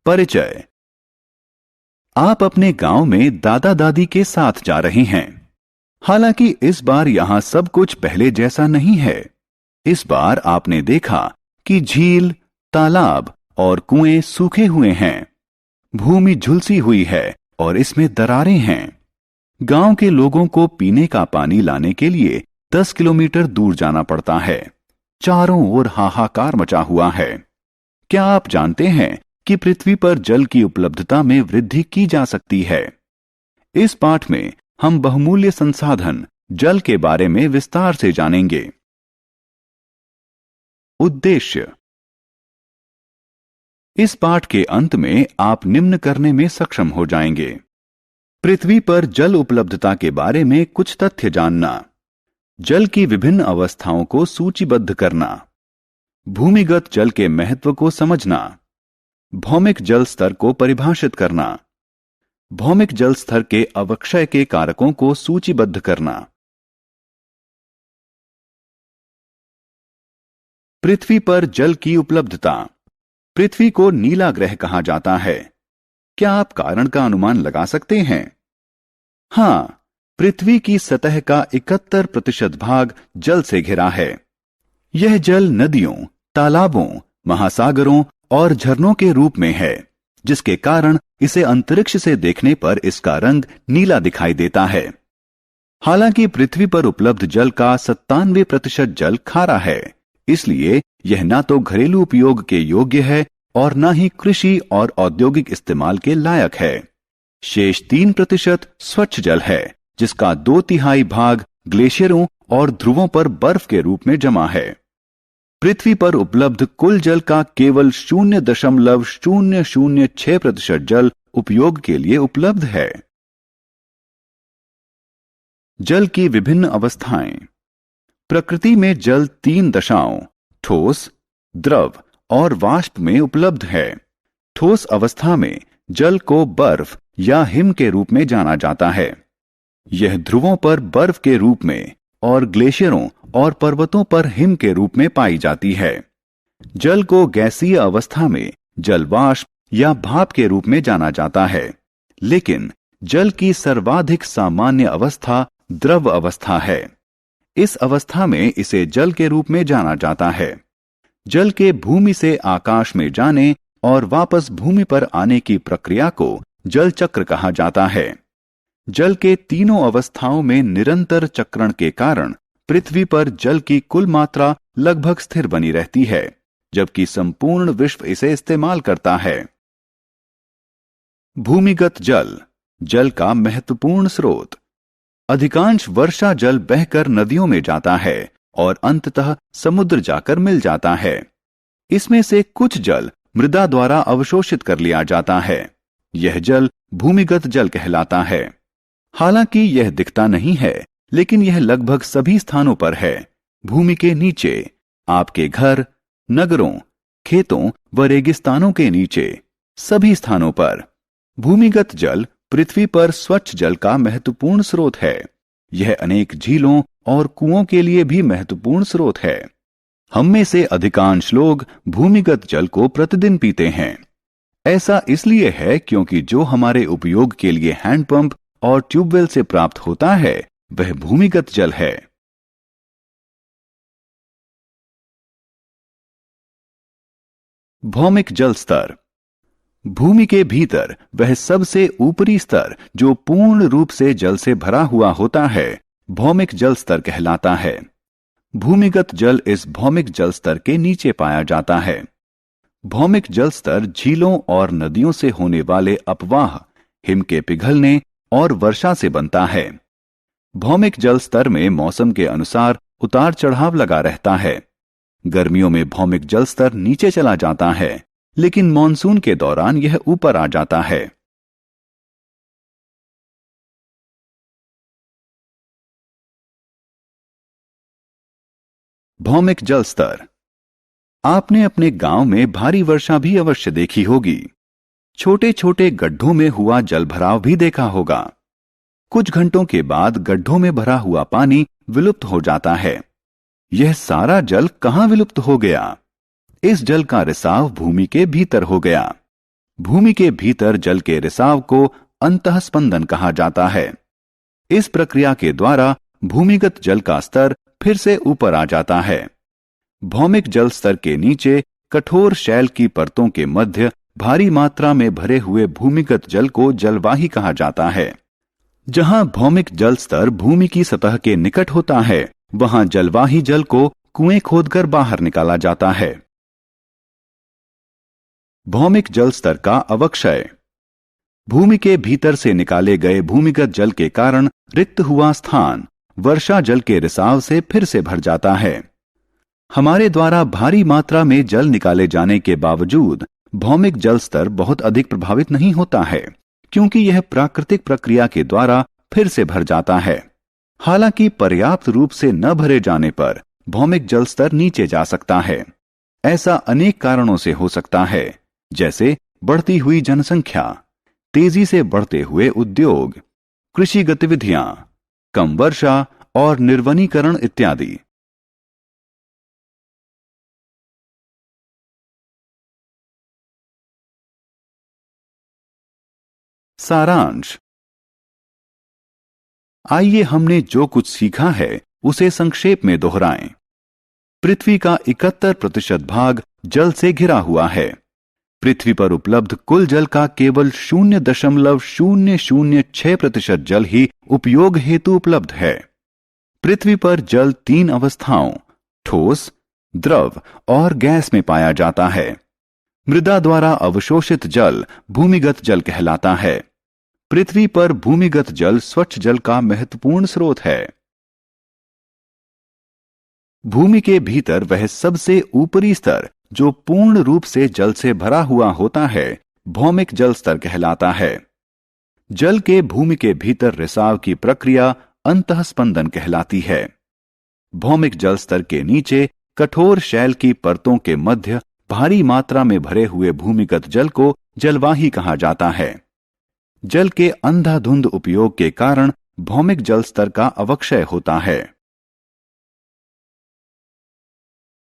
परिचय। आप अपने गांव में दादा दादी के साथ जा रहे हैं। हालांकि इस बार यहां सब कुछ पहले जैसा नहीं है। इस बार आपने देखा कि झील, तालाब और कुएं सूखे हुए हैं। भूमि झुलसी हुई है और इसमें दरारें हैं। गांव के लोगों को पीने का पानी लाने के लिए 10 किलोमीटर दूर जाना पड़ता है। चारों ओर हाहाकार मचा हुआ है। क्या आप जानते हैं कि पृथ्वी पर जल की उपलब्धता में वृद्धि की जा सकती है? इस पाठ में हम बहुमूल्य संसाधन जल के बारे में विस्तार से जानेंगे। उद्देश्य। इस पाठ के अंत में आप निम्न करने में सक्षम हो जाएंगे। पृथ्वी पर जल उपलब्धता के बारे में कुछ तथ्य जानना, जल की विभिन्न अवस्थाओं को सूचीबद्ध करना, भूमिगत जल के महत्व को समझना, भौमिक जल स्तर को परिभाषित करना, भौमिक जल स्तर के अवक्षय के कारकों को सूचीबद्ध करना। पृथ्वी पर जल की उपलब्धता। पृथ्वी को नीला ग्रह कहा जाता है। क्या आप कारण का अनुमान लगा सकते हैं? हां, पृथ्वी की सतह का 71% भाग जल से घिरा है। यह जल नदियों, तालाबों, महासागरों और झरनों के रूप में है, जिसके कारण इसे अंतरिक्ष से देखने पर इसका रंग नीला दिखाई देता है। हालांकि पृथ्वी पर उपलब्ध जल का 97% जल खारा है, इसलिए यह ना तो घरेलू उपयोग के योग्य है और ना ही कृषि और औद्योगिक इस्तेमाल के लायक है। शेष 3% स्वच्छ जल है, जिसका 2/3 भाग ग्लेशियरों और ध्रुवों पर बर्फ के रूप में जमा है। पृथ्वी पर उपलब्ध कुल जल का केवल 0.006% जल उपयोग के लिए उपलब्ध है। जल की विभिन्न अवस्थाएं। प्रकृति में जल 3 दशाओं ठोस, द्रव और वाष्प में उपलब्ध है। ठोस अवस्था में जल को बर्फ या हिम के रूप में जाना जाता है। यह ध्रुवों पर बर्फ के रूप में और ग्लेशियरों और पर्वतों पर हिम के रूप में पाई जाती है। जल को गैसीय अवस्था में जल वाष्प या भाप के रूप में जाना जाता है, लेकिन जल की सर्वाधिक सामान्य अवस्था द्रव अवस्था है। इस अवस्था में इसे जल के रूप में जाना जाता है। जल के भूमि से आकाश में जाने और वापस भूमि पर आने की प्रक्रिया को जल चक्र कहा जाता है। जल के तीनों अवस्थाओं में निरंतर चक्रण के कारण पृथ्वी पर जल की कुल मात्रा लगभग स्थिर बनी रहती है, जबकि संपूर्ण विश्व इसे इस्तेमाल करता है। भूमिगत जल, जल का महत्वपूर्ण स्रोत। अधिकांश वर्षा जल बहकर नदियों में जाता है और अंततः समुद्र जाकर मिल जाता है। इसमें से कुछ जल मृदा द्वारा अवशोषित कर लिया जाता है। यह जल भूमिगत जल कहलाता है। हालांकि यह दिखता नहीं है, लेकिन यह लगभग सभी स्थानों पर है। भूमि के नीचे, आपके घर, नगरों, खेतों व रेगिस्तानों के नीचे, सभी स्थानों पर। भूमिगत जल पृथ्वी पर स्वच्छ जल का महत्वपूर्ण स्रोत है। यह अनेक झीलों और कुओं के लिए भी महत्वपूर्ण स्रोत है। हम में से अधिकांश लोग भूमिगत जल को प्रतिदिन पीते हैं। ऐसा इसलिए है क्योंकि जो हमारे उपयोग के लिए हैंडपंप और ट्यूबवेल से प्राप्त होता है, वह भूमिगत जल है। भौमिक जल स्तर। भूमि के भीतर वह सबसे ऊपरी स्तर जो पूर्ण रूप से जल से भरा हुआ होता है, भौमिक जल स्तर कहलाता है। भूमिगत जल इस भौमिक जल स्तर के नीचे पाया जाता है। भौमिक जल स्तर झीलों और नदियों से होने वाले अपवाह, हिम के पिघलने और वर्षा से बनता है। भौमिक जल स्तर में मौसम के अनुसार उतार चढ़ाव लगा रहता है। गर्मियों में भौमिक जल स्तर नीचे चला जाता है, लेकिन मॉनसून के दौरान यह ऊपर आ जाता है। भौमिक जल स्तर। आपने अपने गांव में भारी वर्षा भी अवश्य देखी होगी। छोटे छोटे गड्ढों में हुआ जलभराव भी देखा होगा। कुछ घंटों के बाद गड्ढों में भरा हुआ पानी विलुप्त हो जाता है। यह सारा जल कहां विलुप्त हो गया? इस जल का रिसाव भूमि के भीतर हो गया। भूमि के भीतर जल के रिसाव को अंतःस्पंदन कहा जाता है। इस प्रक्रिया के द्वारा भूमिगत जल का स्तर फिर से ऊपर आ जाता है। भौमिक जल स्तर के नीचे कठोर शैल की परतों के मध्य भारी मात्रा में भरे हुए भूमिगत जल को जलवाही कहा जाता है। जहां भौमिक जल स्तर भूमि की सतह के निकट होता है, वहां जलवाही जल को कुएं खोदकर बाहर निकाला जाता है। भौमिक जल स्तर का अवक्षय। भूमि के भीतर से निकाले गए भूमिगत जल के कारण रिक्त हुआ स्थान वर्षा जल के रिसाव से फिर से भर जाता है। हमारे द्वारा भारी मात्रा में जल निकाले जाने के बावजूद भौमिक जल स्तर बहुत अधिक प्रभावित नहीं होता है, क्योंकि यह प्राकृतिक प्रक्रिया के द्वारा फिर से भर जाता है। हालांकि पर्याप्त रूप से न भरे जाने पर भौमिक जल स्तर नीचे जा सकता है। ऐसा अनेक कारणों से हो सकता है, जैसे बढ़ती हुई जनसंख्या, तेजी से बढ़ते हुए उद्योग, कृषि गतिविधियां, कम वर्षा और निर्वनीकरण इत्यादि। सारांश। आइए हमने जो कुछ सीखा है उसे संक्षेप में दोहराएं। पृथ्वी का 71% भाग जल से घिरा हुआ है। पृथ्वी पर उपलब्ध कुल जल का केवल 0.006% जल ही उपयोग हेतु उपलब्ध है। पृथ्वी पर जल 3 अवस्थाओं ठोस, द्रव और गैस में पाया जाता है। मृदा द्वारा अवशोषित जल भूमिगत जल कहलाता है। पृथ्वी पर भूमिगत जल स्वच्छ जल का महत्वपूर्ण स्रोत है। भूमि के भीतर वह सबसे ऊपरी स्तर जो पूर्ण रूप से जल से भरा हुआ होता है, भौमिक जल स्तर कहलाता है। जल के भूमि के भीतर रिसाव की प्रक्रिया अंतःस्पंदन कहलाती है। भौमिक जल स्तर के नीचे कठोर शैल की परतों के मध्य भारी मात्रा में भरे हुए भूमिगत जल को जलवाही कहा जाता है। जल के अंधाधुंध उपयोग के कारण भौमिक जल स्तर का अवक्षय होता है।